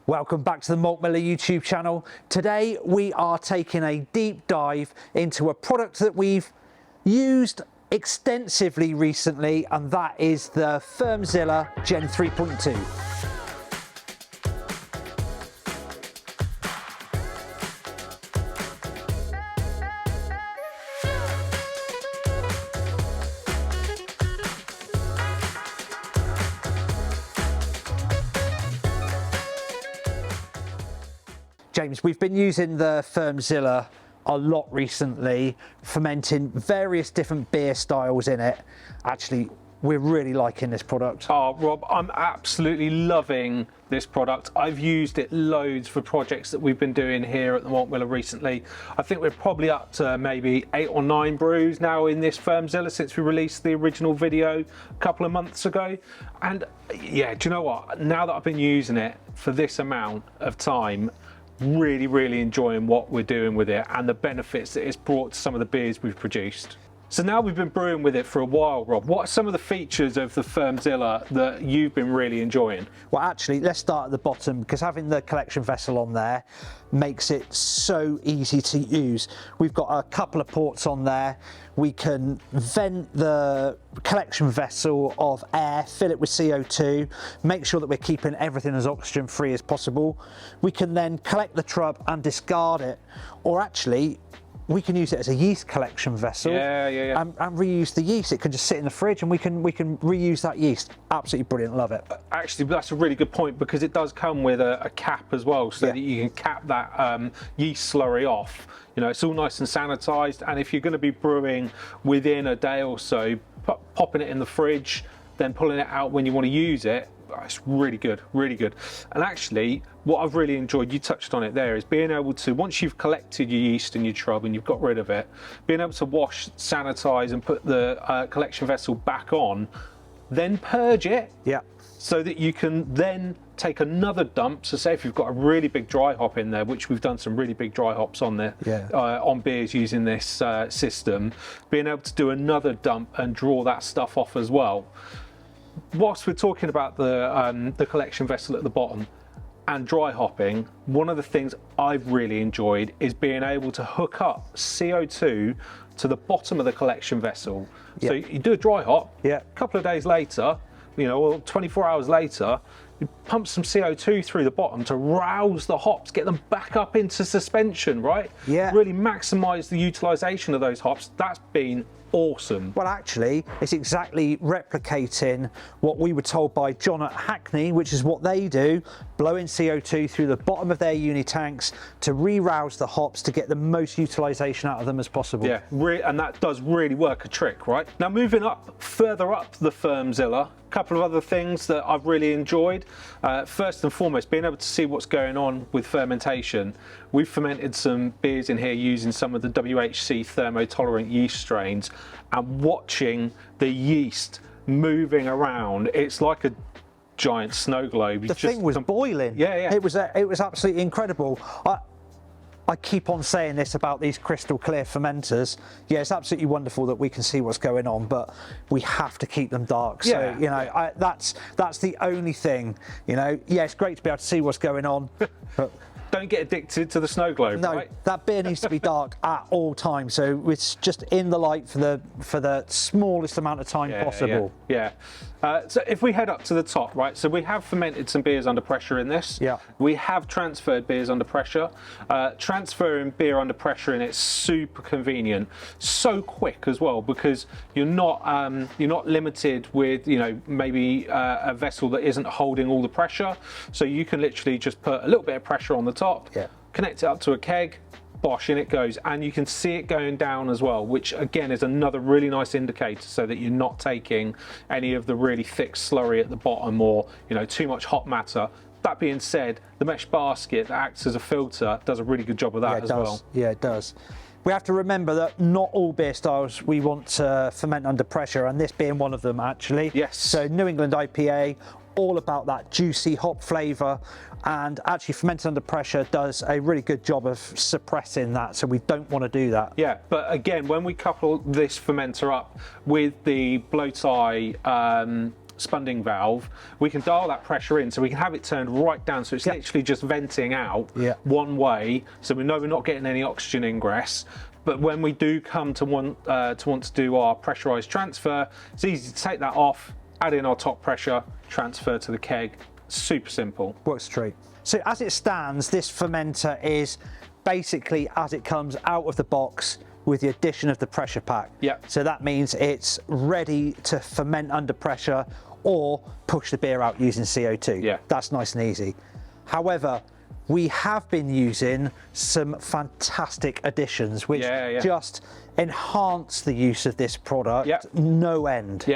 Welcome back to the Malt Miller YouTube channel. Today we are taking a deep dive into a product that we've used extensively recently, and that is the FermZilla Gen 3.2. James, we've been using the FermZilla a lot recently, fermenting various different beer styles in it. Actually, we're really liking this product. Oh, Rob, I'm absolutely loving this product. I've used it loads for projects that we've been doing here at the Malt Miller recently. I think we're probably up to maybe 8 or 9 brews now in this FermZilla since we released the original video a couple of months ago. And yeah, do you know what? Now that I've been using it for this amount of time, really enjoying what we're doing with it and the benefits that it's brought to some of the beers we've produced. So now we've been brewing with it for a while, Rob. What are some of the features of the FermZilla that you've been really enjoying? Well, actually, let's start at the bottom, because having the collection vessel on there makes it so easy to use. We've got a couple of ports on there. We can vent the collection vessel of air, fill it with CO2, make sure that we're keeping everything as oxygen free as possible. We can then collect the trub and discard it, or actually we can use it as a yeast collection vessel and reuse the yeast. It can just sit in the fridge and we can reuse that yeast. Absolutely brilliant, love it. Actually, that's a really good point, because it does come with a cap as well, so that you can cap that yeast slurry off. You know, it's all nice and sanitized, and if you're going to be brewing within a day or so, popping it in the fridge, then pulling it out when you want to use it, it's really good, really good. And actually, what I've really enjoyed, you touched on it there, is being able to, once you've collected your yeast and your trub and you've got rid of it, being able to wash, sanitize and put the collection vessel back on, then purge it, so that you can then take another dump. So say if you've got a really big dry hop in there, which we've done some really big dry hops on there, on beers using this system, being able to do another dump and draw that stuff off as well. Whilst we're talking about the collection vessel at the bottom and dry hopping, one of the things I've really enjoyed is being able to hook up CO2 to the bottom of the collection vessel. So you do a dry hop, a couple of days later, you know, or 24 hours later, you pump some CO2 through the bottom to rouse the hops, get them back up into suspension, right? Really maximise the utilisation of those hops. That's been awesome. Well, actually, it's exactly replicating what we were told by John at Hackney, which is what they do, blowing CO2 through the bottom of their uni tanks to re-rouse the hops to get the most utilisation out of them as possible. Yeah, and that does really work a trick, right? Now, moving up, further up the FermZilla, a couple of other things that I've really enjoyed. First and foremost, being able to see what's going on with fermentation. We've fermented some beers in here using some of the WHC thermotolerant yeast strains, and watching the yeast moving around, it's like a giant snow globe. The thing was boiling. It was absolutely incredible. I keep on saying this about these crystal clear fermenters. Yeah, it's absolutely wonderful that we can see what's going on, but we have to keep them dark. So, you know, that's the only thing, you know. Yeah, it's great to be able to see what's going on, but don't get addicted to the snow globe. No, right? That beer needs to be dark at all times, so it's just in the light for the smallest amount of time possible. So if we head up to the top, right, so we have fermented some beers under pressure in this. We have transferred beers under pressure. Transferring beer under pressure in it's super convenient, so quick as well, because you're not limited with, you know, maybe a vessel that isn't holding all the pressure. So you can literally just put a little bit of pressure on the top, connect it up to a keg, bosh, in it goes, and you can see it going down as well, which again is another really nice indicator, so that you're not taking any of the really thick slurry at the bottom, or, you know, too much hot matter. That being said, the mesh basket that acts as a filter does a really good job of that as well. Yeah, it does. We have to remember that not all beer styles we want to ferment under pressure, and this being one of them, actually. So New England IPA, all about that juicy hop flavour, and actually fermenting under pressure does a really good job of suppressing that, so we don't want to do that. Yeah, but again, when we couple this fermenter up with the blow tie spunding valve, we can dial that pressure in, so we can have it turned right down, so it's literally just venting out one way, so we know we're not getting any oxygen ingress. But when we do come to want to do our pressurized transfer, it's easy to take that off, add in our top pressure, transfer to the keg. Super simple. Works straight. So as it stands, this fermenter is basically as it comes out of the box with the addition of the pressure pack. So that means it's ready to ferment under pressure or push the beer out using CO2. That's nice and easy. However, we have been using some fantastic additions which just enhance the use of this product no end.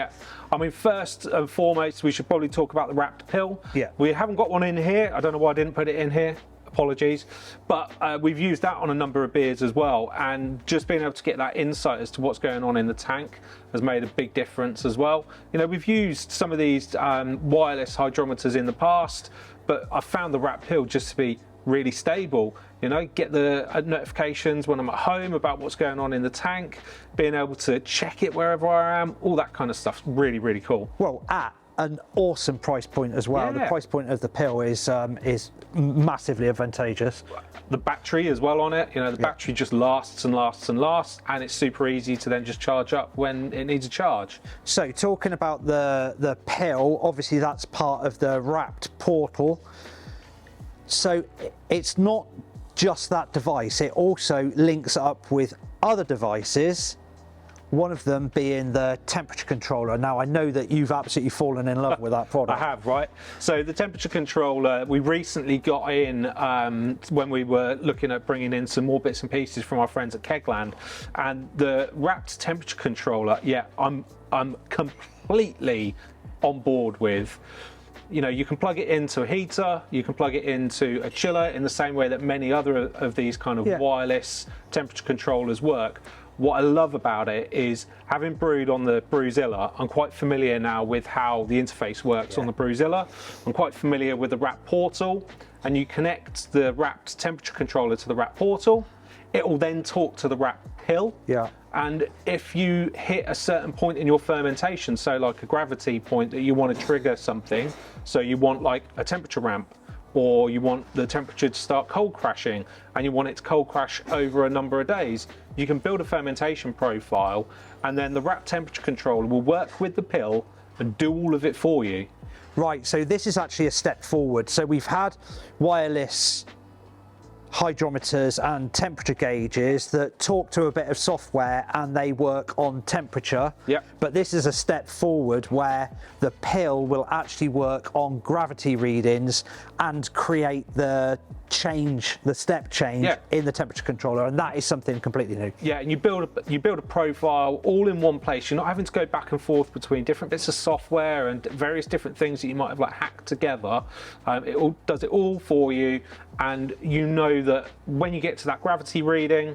I mean, first and foremost, we should probably talk about the RAPT pill. We haven't got one in here. I don't know why I didn't put it in here. Apologies. But we've used that on a number of beers as well. And just being able to get that insight as to what's going on in the tank has made a big difference as well. You know, we've used some of these wireless hydrometers in the past, but I've found the RAPT pill just to be really stable. You know, get the notifications when I'm at home about what's going on in the tank, being able to check it wherever I am, all that kind of stuff's really, really cool. Well, at an awesome price point as well. The price point of the pill is massively advantageous. The battery as well on it, you know, the battery just lasts and lasts and lasts, and it's super easy to then just charge up when it needs a charge. So talking about the pill, obviously that's part of the RAPT portal. So it's not just that device, it also links up with other devices, one of them being the temperature controller. Now, I know that you've absolutely fallen in love with that product. I have, right? So the temperature controller, we recently got in when we were looking at bringing in some more bits and pieces from our friends at Kegland, and the RAPT temperature controller, I'm completely on board with. You know, you can plug it into a heater, you can plug it into a chiller in the same way that many other of these kind of wireless temperature controllers work. What I love about it is, having brewed on the BrewZilla, I'm quite familiar now with how the interface works on the BrewZilla. I'm quite familiar with the RAPT portal, and you connect the RAPT temperature controller to the RAPT portal. It will then talk to the RAPT pill. And if you hit a certain point in your fermentation, so like a gravity point that you want to trigger something, so you want like a temperature ramp, or you want the temperature to start cold crashing, and you want it to cold crash over a number of days, you can build a fermentation profile, and then the RAPT temperature controller will work with the pill and do all of it for you. Right, so this is actually a step forward. So we've had wireless hydrometers and temperature gauges that talk to a bit of software and they work on temperature. But this is a step forward where the pill will actually work on gravity readings and create the change, the step change in the temperature controller, and that is something completely new. And you build a profile all in one place. You're not having to go back and forth between different bits of software and various different things that you might have like hacked together. It all does it all for you, and you know that when you get to that gravity reading,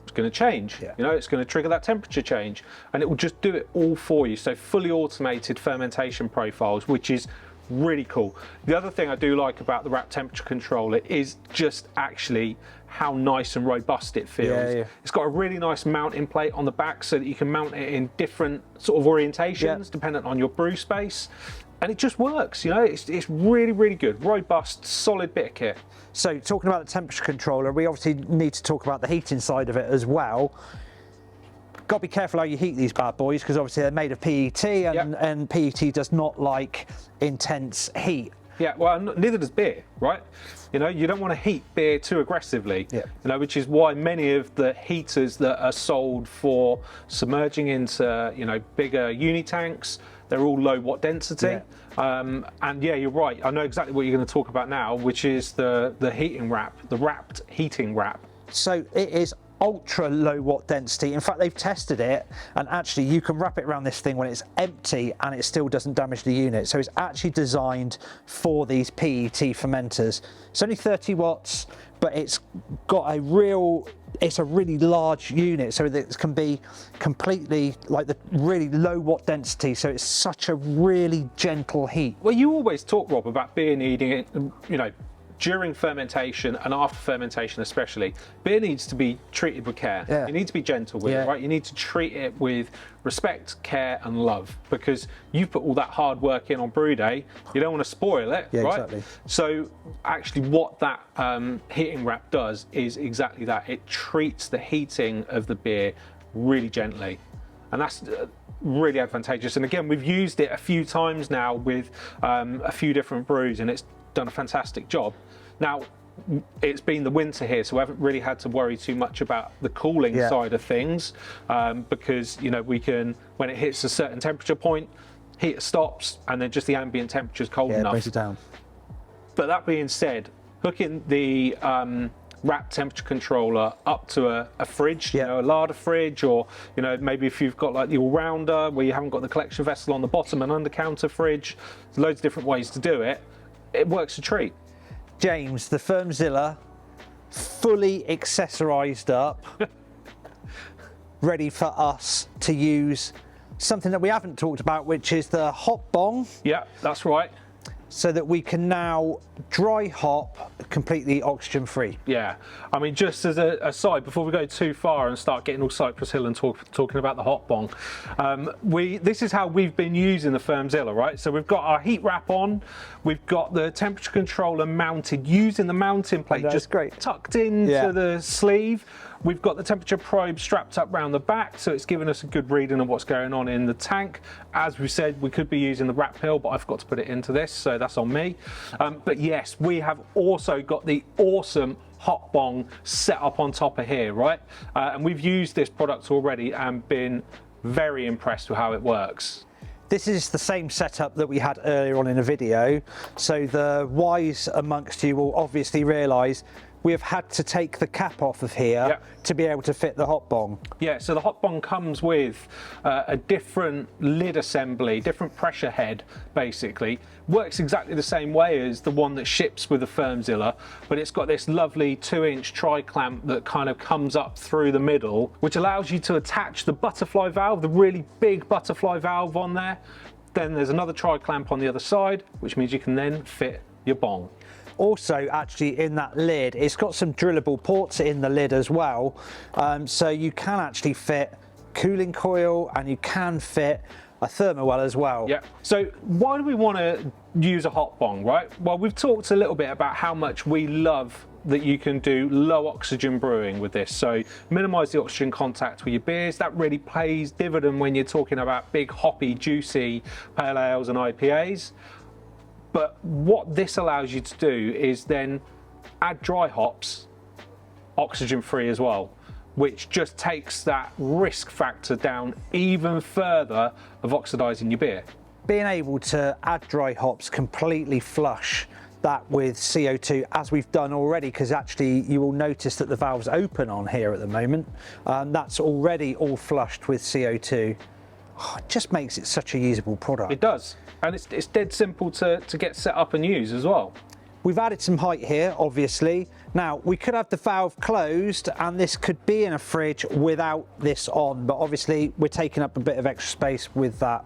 it's going to change. You know, it's going to trigger that temperature change, and it will just do it all for you. So fully automated fermentation profiles, which is really cool. The other thing I do like about the RAPT temperature controller is just actually how nice and robust it feels. It's got a really nice mounting plate on the back so that you can mount it in different sort of orientations dependent on your brew space, and it just works. You know, it's really, really good, robust, solid bit of kit. So talking about the temperature controller, we obviously need to talk about the heating side of it as well. Got to be careful how you heat these bad boys, because obviously they're made of PET, and PET does not like intense heat. Well, neither does beer, right? You know, you don't want to heat beer too aggressively, you know, which is why many of the heaters that are sold for submerging into, you know, bigger uni tanks, they're all low watt density. And you're right. I know exactly what you're going to talk about now, which is the heating wrap, the RAPT heating wrap. So it is ultra low watt density. In fact, they've tested it, and actually you can wrap it around this thing when it's empty and it still doesn't damage the unit. So it's actually designed for these PET fermenters. It's only 30 watts, but it's got it's a really large unit, so that it can be completely like the really low watt density, so it's such a really gentle heat. Well, you always talk, Rob, about beer needing, you know, during fermentation and after fermentation especially, beer needs to be treated with care. Yeah. You need to be gentle with it, right? You need to treat it with respect, care and love, because you put all that hard work in on brew day, you don't want to spoil it, right? Exactly. So actually what that heating wrap does is exactly that. It treats the heating of the beer really gently, and that's really advantageous. And again, we've used it a few times now with a few different brews, and it's done a fantastic job. Now, it's been the winter here, so we haven't really had to worry too much about the cooling side of things, because, you know, we can, when it hits a certain temperature point, heater stops, and then just the ambient temperature is cold enough. Yeah, it brings it down. But that being said, hooking the RAPT temperature controller up to a fridge, you know, a larder fridge, or, you know, maybe if you've got like the all-rounder where you haven't got the collection vessel on the bottom and under counter fridge, there's loads of different ways to do it. It works a treat. James, the FermZilla, fully accessorized up, ready for us to use something that we haven't talked about, which is the hop bong. Yeah, that's right. So that we can now dry hop completely oxygen free. Yeah, I mean, just as a aside, before we go too far and start getting all Cypress Hill and talking about the hop bong, this is how we've been using the FermZilla, right? So we've got our heat wrap on, we've got the temperature controller mounted using the mounting plate, just tucked into the sleeve. We've got the temperature probe strapped up around the back, so it's giving us a good reading of what's going on in the tank. As we said, we could be using the RAPT pill, but I forgot to put it into this, so that's on me. But yes, we have also got the awesome hot bong set up on top of here, right? And we've used this product already and been very impressed with how it works. This is the same setup that we had earlier on in the video, so the wise amongst you will obviously realise we have had to take the cap off of here to be able to fit the hot bong. Yeah, so the hot bong comes with a different lid assembly, different pressure head, basically. Works exactly the same way as the one that ships with the FermZilla, but it's got this lovely 2-inch tri-clamp that kind of comes up through the middle, which allows you to attach the butterfly valve, the really big butterfly valve on there. Then there's another tri-clamp on the other side, which means you can then fit your bong. Also, actually, in that lid, it's got some drillable ports in the lid as well, so you can actually fit cooling coil and you can fit a thermal well as well. Yeah. So why do we want to use a hot bong, right? Well, we've talked a little bit about how much we love that you can do low oxygen brewing with this. So minimize the oxygen contact with your beers. That really pays dividend when you're talking about big, hoppy, juicy pale ales and IPAs. But what this allows you to do is then add dry hops, oxygen free as well, which just takes that risk factor down even further of oxidizing your beer. Being able to add dry hops completely flush that with CO2, as we've done already, because actually you will notice that the valve's open on here at the moment. That's already all flushed with CO2. Oh, it just makes it such a usable product. It does. And it's dead simple to get set up and use as well. We've added some height here, obviously. Now, we could have the valve closed and this could be in a fridge without this on, but obviously we're taking up a bit of extra space with that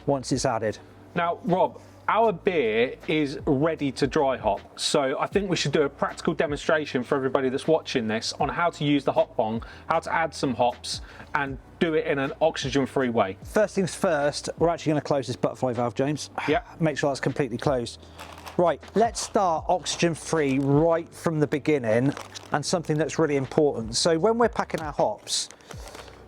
once it's added. Now, Rob, our beer is ready to dry hop, so I think we should do a practical demonstration for everybody that's watching this on how to use the hop bong, how to add some hops and do it in an oxygen-free way. First things first, we're actually going to close this butterfly valve, James. Yeah. Make sure that's completely closed. Right, let's start oxygen-free right from the beginning, and something that's really important. So when we're packing our hops,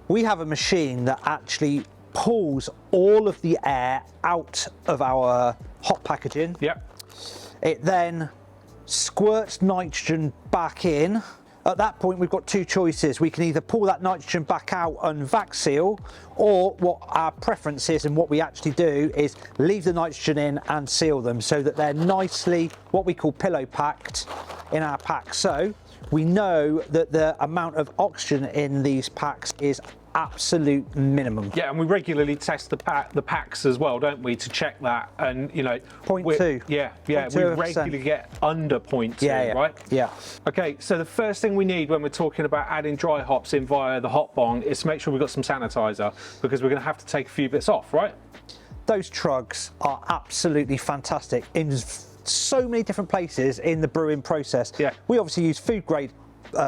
we have a machine that actually pulls all of the air out of our hop packaging. Yep. It then squirts nitrogen back in. At that point, we've got two choices. We can either pull that nitrogen back out and vac seal, or what our preference is and what we actually do is leave the nitrogen in and seal them so that they're nicely, what we call pillow packed in our pack. So we know that the amount of oxygen in these packs is absolute minimum. Yeah, and we regularly test the packs as well, don't we, to check that. And you know, 0.2. Yeah, we regularly get under 0.2, right? Yeah. Okay, so the first thing we need when we're talking about adding dry hops in via the hop bong is to make sure we've got some sanitizer, because we're going to have to take a few bits off, right? Those trugs are absolutely fantastic in so many different places in the brewing process. Yeah. We obviously use food grade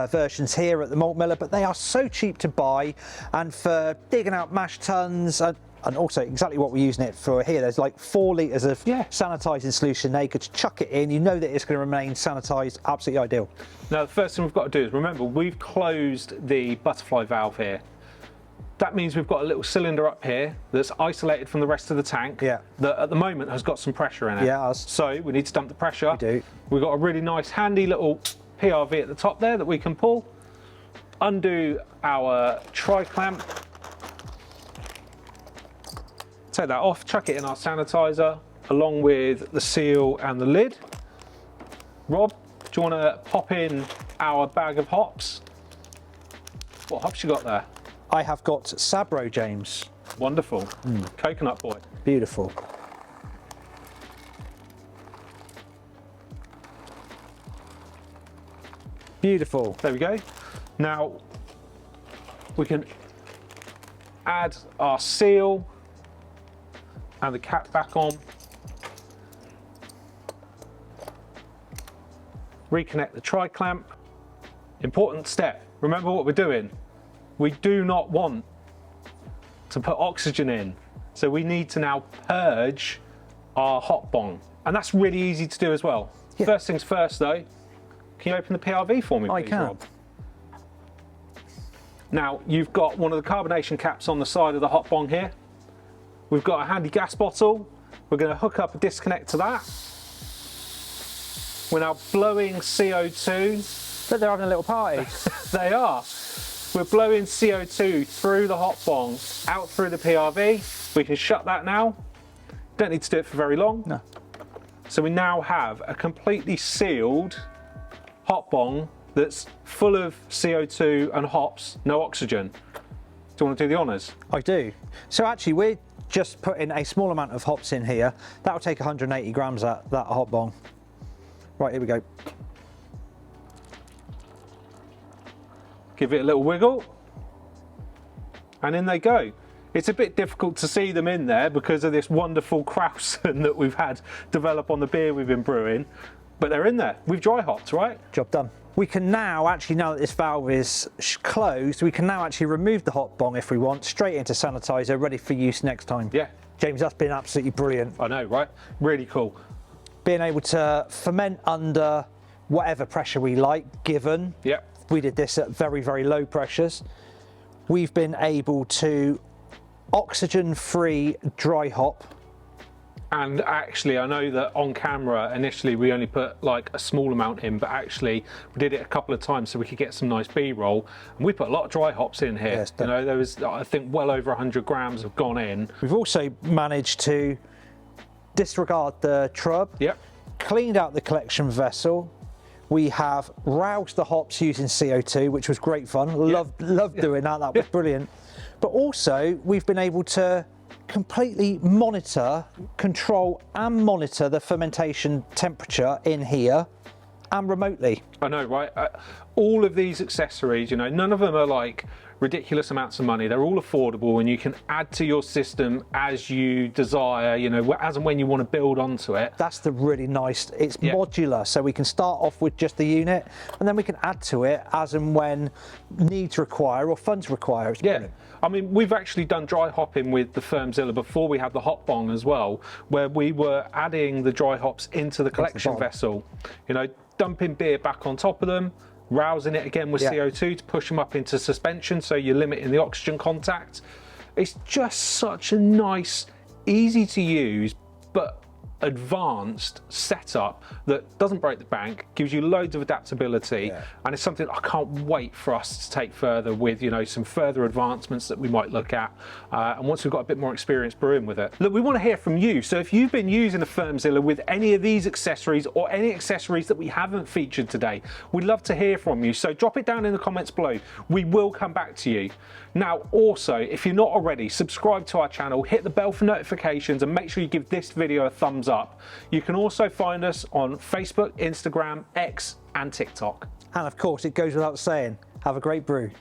versions here at the Malt Miller, but they are so cheap to buy, and for digging out mash tuns, and also exactly what we're using it for here, there's like 4 litres of sanitising solution there. You could chuck it in, you know that it's going to remain sanitised, absolutely ideal. Now the first thing we've got to do is remember we've closed the butterfly valve here. That means we've got a little cylinder up here that's isolated from the rest of the tank that at the moment has got some pressure in it. Yeah. So we need to dump the pressure. We do. We've got a really nice handy little PRV at the top there that we can pull. Undo our tri-clamp. Take that off, chuck it in our sanitizer along with the seal and the lid. Rob, do you want to pop in our bag of hops? What hops you got there? I have got Sabro, James. Wonderful. Coconut boy. Beautiful. Beautiful. There we go. Now we can add our seal and the cap back on. Reconnect the tri-clamp. Important step. Remember what we're doing. We do not want to put oxygen in. So we need to now purge our hop bong. And that's really easy to do as well. Yeah. First things first though, can you open the PRV for me, please, I can. Rob? Now, you've got one of the carbonation caps on the side of the hop bong here. We've got a handy gas bottle. We're going to hook up a disconnect to that. We're now blowing CO2. But they're having a little party. They are. We're blowing CO2 through the hop bong, out through the PRV. We can shut that now. Don't need to do it for very long. No. So we now have a completely sealed hop bong that's full of CO2 and hops, no oxygen. Do you want to do the honours? I do. So actually we're just putting a small amount of hops in here. That will take 180 grams at that hop bong. Right, here we go. Give it a little wiggle. And in they go. It's a bit difficult to see them in there because of this wonderful krausen that we've had develop on the beer we've been brewing. But they're in there. We've dry hopped, right? Job done. We can now actually, now that this valve is closed, we can now actually remove the hop bong if we want, straight into sanitizer, ready for use next time. Yeah. James, that's been absolutely brilliant. I know, right? Really cool. Being able to ferment under whatever pressure we like, given. Yep. We did this at very, very low pressures. We've been able to oxygen-free dry hop. And actually, I know that on camera, initially we only put like a small amount in, but actually we did it a couple of times so we could get some nice B-roll. And we put a lot of dry hops in here. Yes, you know, there was, I think, well over 100 grams have gone in. We've also managed to disregard the trub. Yep. Cleaned out the collection vessel. We have roused the hops using CO2, which was great fun. Loved doing that. That was brilliant. But also, we've been able to completely monitor, control and monitor the fermentation temperature in here and remotely. I know, right? All of these accessories, you know, none of them are like ridiculous amounts of money. They're all affordable and you can add to your system as you desire, you know, as and when you want to build onto it. That's the really nice, it's modular, so we can start off with just the unit and then we can add to it as and when needs require or funds require. It's brilliant. I mean, we've actually done dry hopping with the FermZilla before we had the hop bong as well, where we were adding the dry hops into the collection vessel, you know, dumping beer back on top of them, rousing it again with CO2 to push them up into suspension so you're limiting the oxygen contact. It's just such a nice, easy to use, but advanced setup that doesn't break the bank, gives you loads of adaptability, and it's something I can't wait for us to take further with, you know, some further advancements that we might look at, and once we've got a bit more experience brewing with it. Look, we want to hear from you, so if you've been using a FermZilla with any of these accessories or any accessories that we haven't featured today, we'd love to hear from you, so drop it down in the comments below. We will come back to you. Now, also, if you're not already, subscribe to our channel, hit the bell for notifications, and make sure you give this video a thumbs up. You can also find us on Facebook, Instagram, X, and TikTok. And of course, it goes without saying, have a great brew.